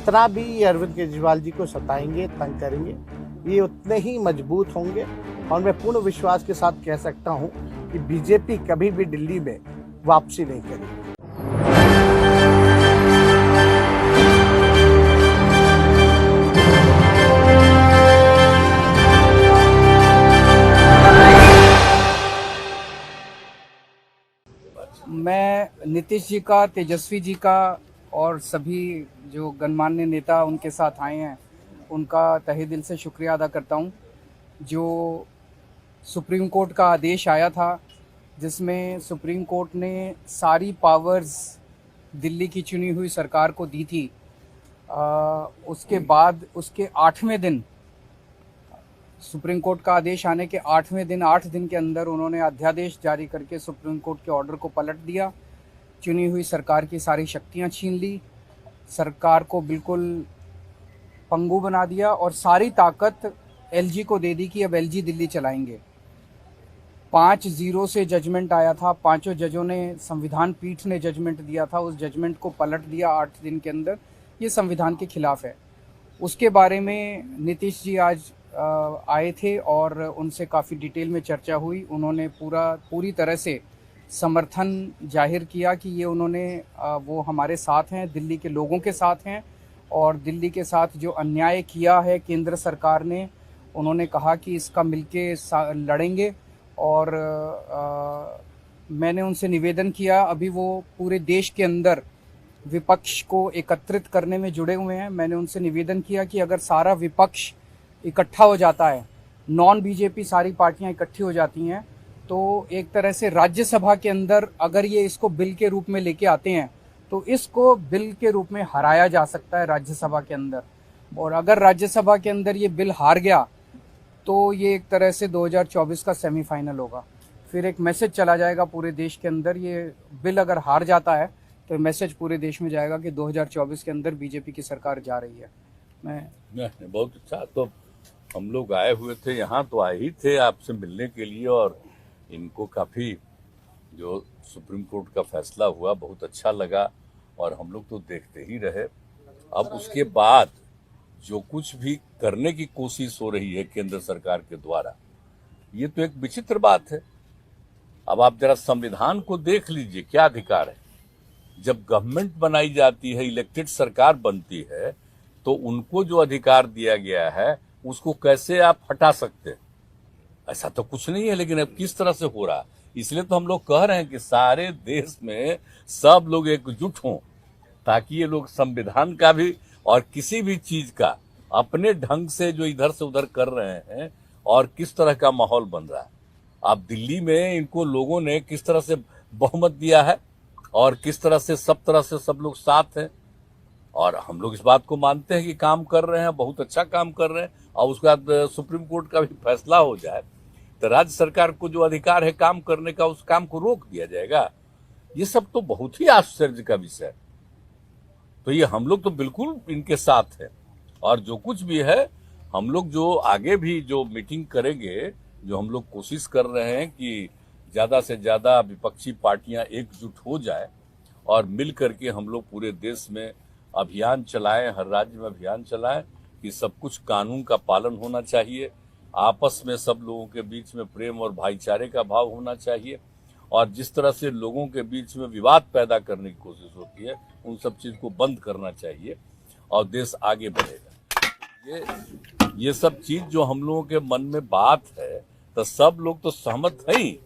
जितना भी ये अरविंद केजरीवाल जी को सताएंगे, तंग करेंगे, ये उतने ही मजबूत होंगे। और मैं पूर्ण विश्वास के साथ कह सकता हूं कि बीजेपी कभी भी दिल्ली में वापसी नहीं करेगी। मैं नीतीश जी का, तेजस्वी जी का और सभी जो गणमान्य नेता उनके साथ आए हैं उनका तहे दिल से शुक्रिया अदा करता हूं। जो सुप्रीम कोर्ट का आदेश आया था जिसमें सुप्रीम कोर्ट ने सारी पावर्स दिल्ली की चुनी हुई सरकार को दी थी, उसके बाद उसके 8वें दिन, सुप्रीम कोर्ट का आदेश आने के 8वें दिन 8 दिन के अंदर उन्होंने अध्यादेश जारी करके सुप्रीम कोर्ट के ऑर्डर को पलट दिया। चुनी हुई सरकार की सारी शक्तियां छीन ली, सरकार को बिल्कुल पंगु बना दिया और सारी ताकत एलजी को दे दी कि अब एलजी दिल्ली चलाएंगे। 5-0 से जजमेंट आया था, पांचों जजों ने, संविधान पीठ ने जजमेंट दिया था, उस जजमेंट को पलट दिया 8 दिन के अंदर। ये संविधान के खिलाफ है। उसके बारे में नीतीश जी आज आए थे और उनसे काफ़ी डिटेल में चर्चा हुई। उन्होंने पूरी तरह से समर्थन जाहिर किया कि ये वो हमारे साथ हैं, दिल्ली के लोगों के साथ हैं और दिल्ली के साथ जो अन्याय किया है केंद्र सरकार ने, उन्होंने कहा कि इसका मिलके लड़ेंगे। और मैंने उनसे निवेदन किया, अभी वो पूरे देश के अंदर विपक्ष को एकत्रित करने में जुड़े हुए हैं। मैंने उनसे निवेदन किया कि अगर सारा विपक्ष इकट्ठा हो जाता है, नॉन बीजेपी सारी पार्टियां इकट्ठी हो जाती हैं, तो एक तरह से राज्यसभा के अंदर अगर ये इसको बिल के रूप में लेके आते हैं तो इसको बिल के रूप में हराया जा सकता है राज्यसभा के अंदर। और अगर राज्यसभा के अंदर ये बिल हार गया तो ये एक तरह से 2024 का सेमीफाइनल होगा। फिर एक मैसेज चला जाएगा पूरे देश के अंदर। ये बिल अगर हार जाता है तो मैसेज पूरे देश में जाएगा कि 2024 के अंदर बीजेपी की सरकार जा रही है। मैं बहुत अच्छा। तो हम लोग आए हुए थे यहाँ, तो आए ही थे आपसे मिलने के लिए, और इनको काफ़ी जो सुप्रीम कोर्ट का फैसला हुआ बहुत अच्छा लगा और हम लोग तो देखते ही रहे। अब उसके बाद जो कुछ भी करने की कोशिश हो रही है केंद्र सरकार के द्वारा, ये तो एक विचित्र बात है। अब आप जरा संविधान को देख लीजिए, क्या अधिकार है। जब गवर्नमेंट बनाई जाती है, इलेक्टेड सरकार बनती है, तो उनको जो अधिकार दिया गया है उसको कैसे आप हटा सकते हैं? ऐसा तो कुछ नहीं है। लेकिन अब किस तरह से हो रहा, इसलिए तो हम लोग कह रहे हैं कि सारे देश में सब लोग एकजुट हों, ताकि ये लोग संविधान का भी और किसी भी चीज का अपने ढंग से जो इधर से उधर कर रहे हैं, और किस तरह का माहौल बन रहा है। अब दिल्ली में इनको लोगों ने किस तरह से बहुमत दिया है और किस तरह से सब लोग साथ हैं, और हम लोग इस बात को मानते हैं कि काम कर रहे हैं, बहुत अच्छा काम कर रहे हैं। और उसके बाद सुप्रीम कोर्ट का भी फैसला हो जाए तो राज्य सरकार को जो अधिकार है काम करने का, उस काम को रोक दिया जाएगा। ये सब तो बहुत ही आश्चर्य का विषय। तो ये हम लोग तो बिल्कुल इनके साथ है, और जो कुछ भी है हम लोग जो आगे भी जो मीटिंग करेंगे, जो हम लोग कोशिश कर रहे हैं कि ज्यादा से ज्यादा विपक्षी पार्टियां एकजुट हो जाए और मिल करके हम लोग पूरे देश में अभियान चलाएं, हर राज्य में अभियान चलाएं कि सब कुछ कानून का पालन होना चाहिए, आपस में सब लोगों के बीच में प्रेम और भाईचारे का भाव होना चाहिए, और जिस तरह से लोगों के बीच में विवाद पैदा करने की कोशिश होती है उन सब चीज को बंद करना चाहिए और देश आगे बढ़ेगा। ये सब चीज जो हम लोगों के मन में बात है, तो सब लोग तो सहमत है ही।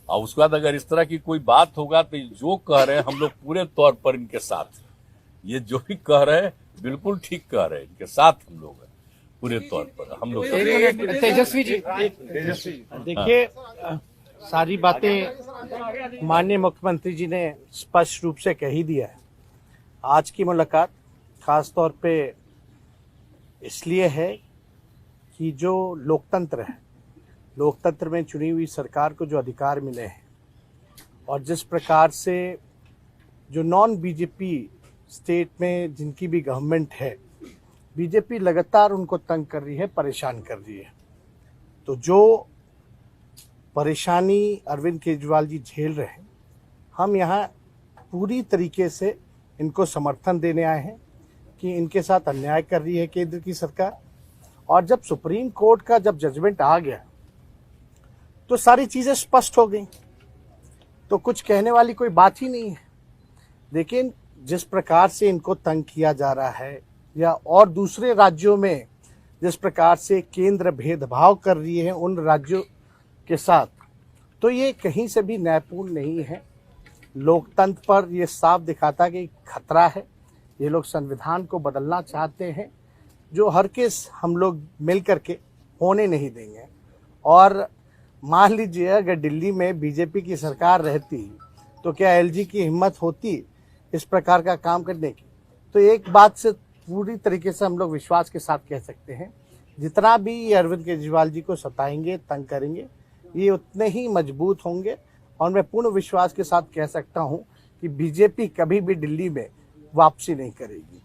और उसके बाद अगर इस तरह की कोई बात होगा तो जो कह रहे हैं हम लोग पूरे तौर पर इनके साथ, ये जो भी कह रहे हैं बिल्कुल ठीक कह रहे हैं, इनके साथ हम लोग हैं पूरे तौर पर। हम लोग तेजस्वी जी, देखिए, सारी बातें माननीय मुख्यमंत्री जी ने स्पष्ट रूप से कह ही दिया है। आज की मुलाकात खास तौर पे इसलिए है कि जो लोकतंत्र है, लोकतंत्र में चुनी हुई सरकार को जो अधिकार मिले हैं और जिस प्रकार से जो नॉन बीजेपी स्टेट में जिनकी भी गवर्नमेंट है, बीजेपी लगातार उनको तंग कर रही है, परेशान कर रही है। तो जो परेशानी अरविंद केजरीवाल जी झेल रहे हैं, हम यहाँ पूरी तरीके से इनको समर्थन देने आए हैं कि इनके साथ अन्याय कर रही है केंद्र की सरकार। और जब सुप्रीम कोर्ट का जब जजमेंट आ गया तो सारी चीजें स्पष्ट हो गई, तो कुछ कहने वाली कोई बात ही नहीं है। लेकिन जिस प्रकार से इनको तंग किया जा रहा है या और दूसरे राज्यों में जिस प्रकार से केंद्र भेदभाव कर रही है उन राज्यों के साथ, तो ये कहीं से भी न्यायपूर्ण नहीं है। लोकतंत्र पर ये साफ दिखाता कि खतरा है। ये लोग संविधान को बदलना चाहते हैं, जो हर केस हम लोग मिल करके होने नहीं देंगे। और मान लीजिए अगर दिल्ली में बीजेपी की सरकार रहती तो क्या एलजी की हिम्मत होती इस प्रकार का काम करने की? तो एक बात से पूरी तरीके से हम लोग विश्वास के साथ कह सकते हैं, जितना भी ये अरविंद केजरीवाल जी को सताएंगे, तंग करेंगे, ये उतने ही मजबूत होंगे। और मैं पूर्ण विश्वास के साथ कह सकता हूं कि बीजेपी कभी भी दिल्ली में वापसी नहीं करेगी।